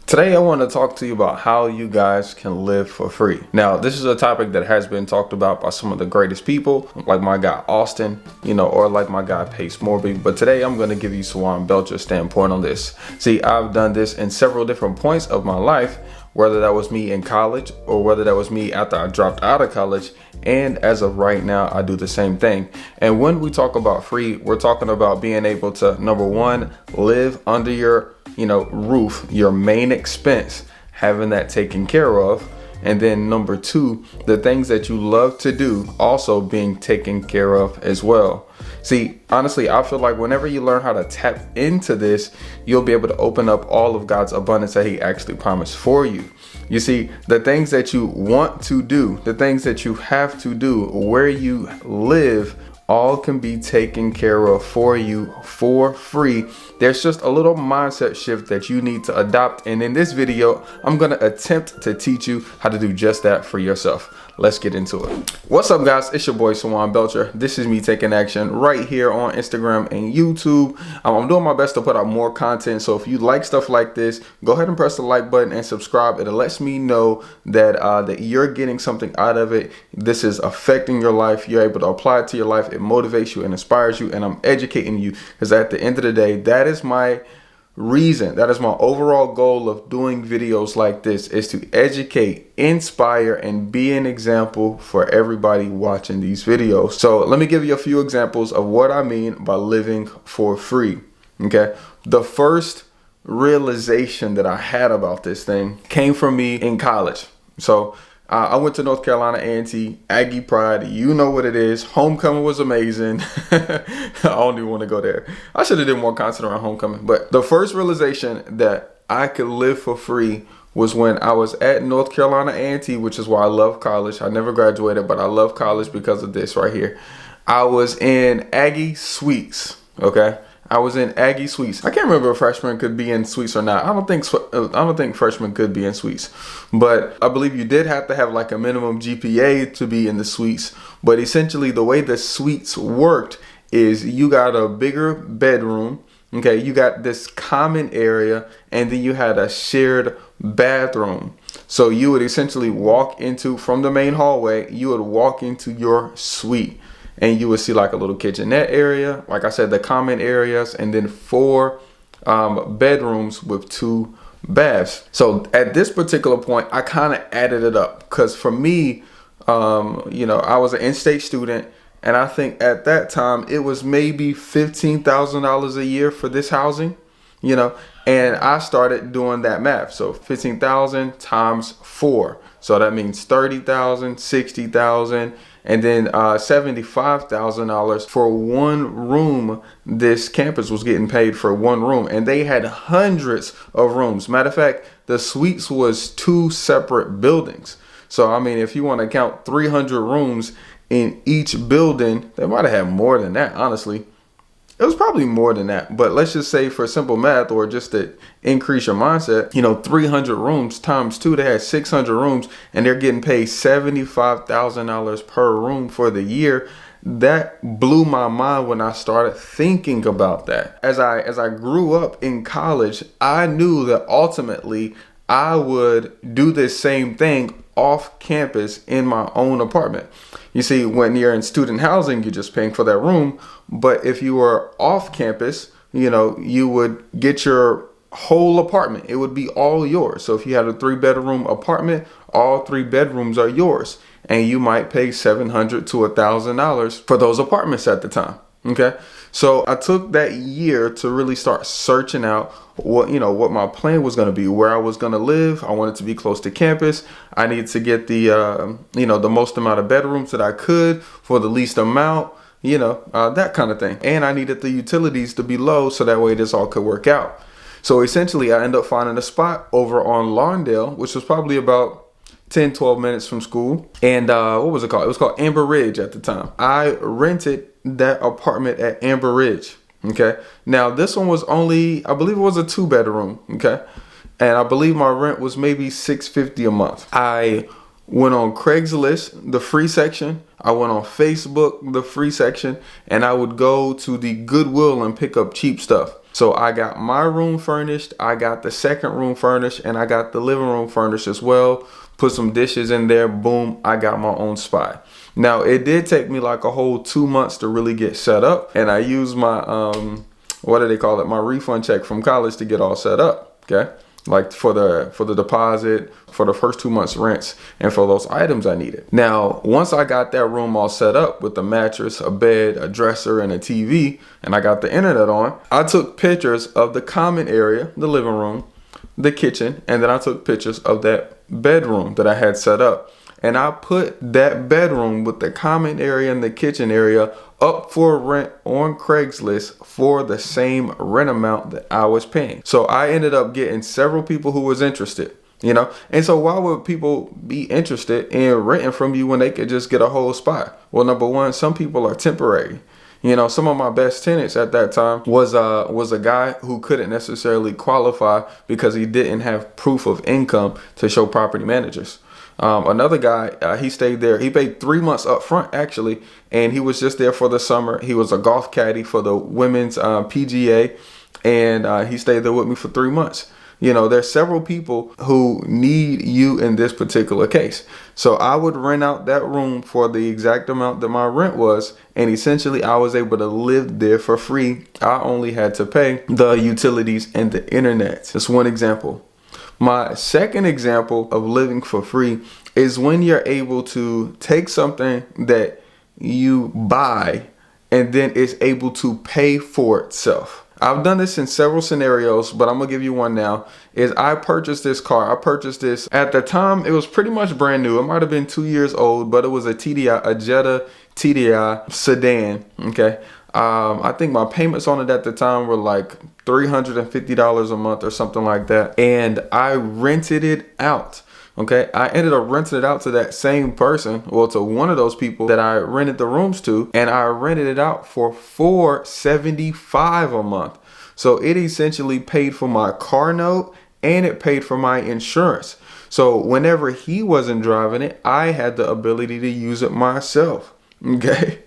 Today I want to talk to you about how you guys can live for free. Now, this is a topic that has been talked about by some of the greatest people, like my guy Austin, or like my guy Pace Morby. But today I'm going to give you Swan Belcher's standpoint on this. See, I've done this in several different points of my life, whether that was me in college or whether that was me after I dropped out of college. And as of right now, I do the same thing. And when we talk about free, we're talking about being able to, number one, live under your roof, your main expense, having that taken care of. And then number two, the things that you love to do also being taken care of as well. See, honestly, I feel like whenever you learn how to tap into this, you'll be able to open up all of God's abundance that He actually promised for you. You see, the things that you want to do, the things that you have to do, where you live, all can be taken care of for you for free. There's just a little mindset shift that you need to adopt. And in this video, I'm going to attempt to teach you how to do just that for yourself. Let's get into it. What's up, guys? It's your boy, Swan Belcher. This is me taking action right here on Instagram and YouTube. I'm doing my best to put out more content. So if you like stuff like this, go ahead and press the like button and subscribe. It lets me know that that you're getting something out of it. This is affecting your life. You're able to apply it to your life. It motivates you and inspires you. And I'm educating you because at the end of the day, that is my reason, that is my overall goal of doing videos like this, is to educate, inspire, and be an example for everybody watching these videos. So let me give you a few examples of what I mean by living for free. Okay, the first realization that I had about this thing came from me in college. So I went to North Carolina A&T, Aggie Pride. You know what it is. Homecoming was amazing. I don't even want to go there. I should have done more content around homecoming. But the first realization that I could live for free was when I was at North Carolina A&T, which is why I love college. I never graduated, but I love college because of this right here. I was in Aggie Suites, okay? I was in Aggie Suites. I can't remember if freshmen could be in suites or not. I don't think freshmen could be in suites, but I believe you did have to have like a minimum GPA to be in the suites. But essentially, the way the suites worked is you got a bigger bedroom. Okay, you got this common area, and then you had a shared bathroom. So you would essentially walk into, from the main hallway, you would walk into your suite. And you would see like a little kitchenette area, like I said, the common areas, and then 4 bedrooms with 2 baths. So at this particular point, I kind of added it up because for me, I was an in-state student, and I think at that time it was maybe $15,000 a year for this housing, and I started doing that math. So 15,000 times 4. So that means 30,000, 60,000. And then $75,000 for one room. This campus was getting paid for one room, and they had hundreds of rooms. Matter of fact, the suites was 2 separate buildings. So, I mean, if you want to count 300 rooms in each building, they might have had more than that, honestly. It was probably more than that, but let's just say for simple math or just to increase your mindset, 300 rooms times 2, they had 600 rooms, and they're getting paid $75,000 per room for the year. That blew my mind when I started thinking about that. As I grew up in college, I knew that ultimately I would do this same thing off campus in my own apartment. You see, when you're in student housing, you're just paying for that room. But if you were off campus, you would get your whole apartment. It would be all yours. So if you had a 3-bedroom apartment, all 3 bedrooms are yours. And you might pay $700 to $1,000 for those apartments at the time. Okay. So I took that year to really start searching out what my plan was going to be, where I was going to live. I wanted to be close to campus. I needed to get the most amount of bedrooms that I could for the least amount, that kind of thing. And I needed the utilities to be low so that way this all could work out. So essentially, I ended up finding a spot over on Lawndale, which was probably about 10-12 minutes from school. And what was it called? It was called Amber Ridge at the time. I rented that apartment at Amber Ridge. Okay. Now this one was only, I believe it was a 2-bedroom. Okay. And I believe my rent was maybe $650 a month. I went on Craigslist, the free section. I went on Facebook, the free section, and I would go to the Goodwill and pick up cheap stuff. So I got my room furnished, I got the second room furnished, and I got the living room furnished as well. Put some dishes in there, boom, I got my own spot. Now, it did take me like a whole 2 months to really get set up, and I used my, what do they call it? My refund check from college to get all set up, okay? Like for the deposit, for the first 2 months rents, and for those items I needed. Now, once I got that room all set up with the mattress, a bed, a dresser, and a TV, and I got the internet on, I took pictures of the common area, the living room, the kitchen, and then I took pictures of that bedroom that I had set up. And I put that bedroom with the common area and the kitchen area up for rent on Craigslist for the same rent amount that I was paying. So I ended up getting several people who was interested, you know? And so why would people be interested in renting from you when they could just get a whole spot? Well, number one, some people are temporary. You know, some of my best tenants at that time was a guy who couldn't necessarily qualify because he didn't have proof of income to show property managers. Another guy, he stayed there. He paid 3 months up front, actually, and he was just there for the summer. He was a golf caddy for the women's PGA, and he stayed there with me for 3 months. You know, there's several people who need you in this particular case. So I would rent out that room for the exact amount that my rent was, and essentially I was able to live there for free. I only had to pay the utilities and the internet. That's one example. My second example of living for free is when you're able to take something that you buy and then it's able to pay for itself. I've done this in several scenarios, but I'm gonna give you one now. Is I purchased this car. I purchased this at the time. It was pretty much brand new. It might have been 2 years old, but it was a TDI, a Jetta TDI sedan. Okay. I think my payments on it at the time were like $350 a month or something like that. And I rented it out. Okay, I ended up renting it out to that same person, well, to one of those people that I rented the rooms to, and I rented it out for $475 a month. So it essentially paid for my car note and it paid for my insurance. So whenever he wasn't driving it, I had the ability to use it myself. Okay,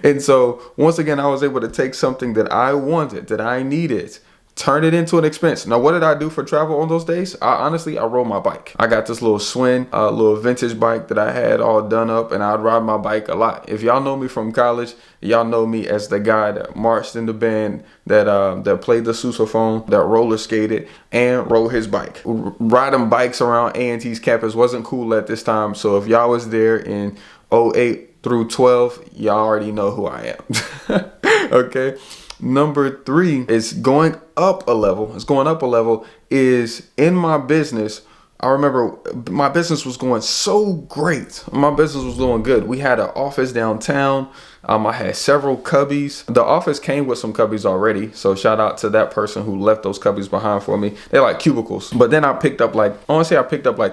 and so once again, I was able to take something that I wanted, that I needed, turn it into an expense. Now, what did I do for travel on those days? I rode my bike. I got this little Swin, little vintage bike that I had all done up, and I'd ride my bike a lot. If y'all know me from college, y'all know me as the guy that marched in the band, that played the sousaphone, that roller skated, and rode his bike. Riding bikes around A&T's campus wasn't cool at this time, so if y'all was there in 08 through 12, y'all already know who I am. Okay. Number 3 is going up a level. It's going up a level is in my business. I remember my business was going so great. My business was doing good. We had an office downtown. I had several cubbies. The office came with some cubbies already. So shout out to that person who left those cubbies behind for me. They're like cubicles. But then I picked up like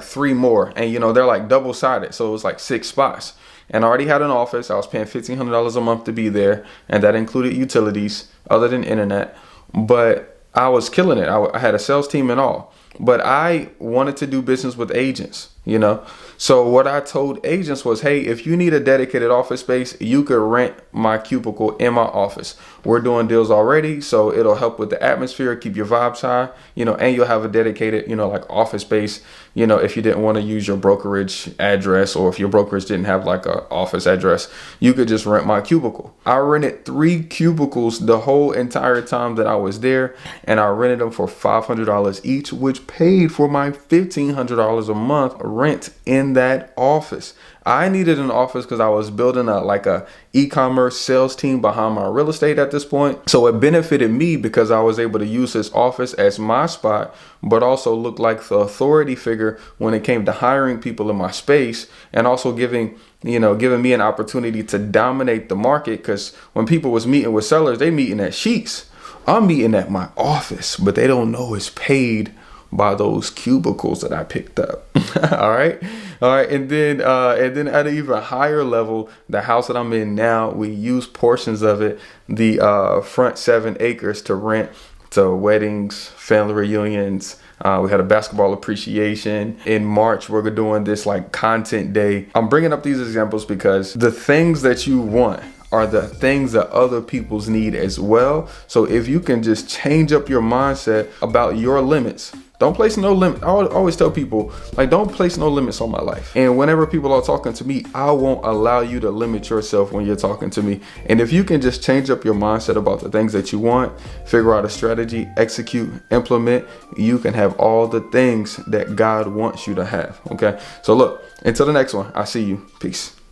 3 more. And you know, they're like double sided. So it was like 6 spots. And I already had an office. I was paying $1,500 a month to be there. And that included utilities other than internet. But I was killing it. I had a sales team and all. But I wanted to do business with agents, you know. So what I told agents was, hey, if you need a dedicated office space, you could rent my cubicle in my office. We're doing deals already, so it'll help with the atmosphere, keep your vibes high, you know, and you'll have a dedicated, you know, like office space, you know, if you didn't want to use your brokerage address, or if your brokerage didn't have like a office address, you could just rent my cubicle. I rented 3 cubicles the whole entire time that I was there, and I rented them for $500 each, which paid for my $1,500 a month rent in that office. I needed an office because I was building a e-commerce sales team behind my real estate at this point. So it benefited me because I was able to use this office as my spot, but also look like the authority figure when it came to hiring people in my space, and also giving me an opportunity to dominate the market. Because when people was meeting with sellers, they meeting at Sheets. I'm meeting at my office, but they don't know it's paid by those cubicles that I picked up. All right. And then at an even higher level, the house that I'm in now, we use portions of it, the front 7 acres, to rent to weddings, family reunions. We had a basketball appreciation. In March, we're doing this like content day. I'm bringing up these examples because the things that you want are the things that other people's need as well. So if you can just change up your mindset about your limits, don't place no limit. I always tell people, like, don't place no limits on my life. And whenever people are talking to me, I won't allow you to limit yourself when you're talking to me. And if you can just change up your mindset about the things that you want, figure out a strategy, execute, implement, you can have all the things that God wants you to have. Okay. So look, until the next one, I see you. Peace.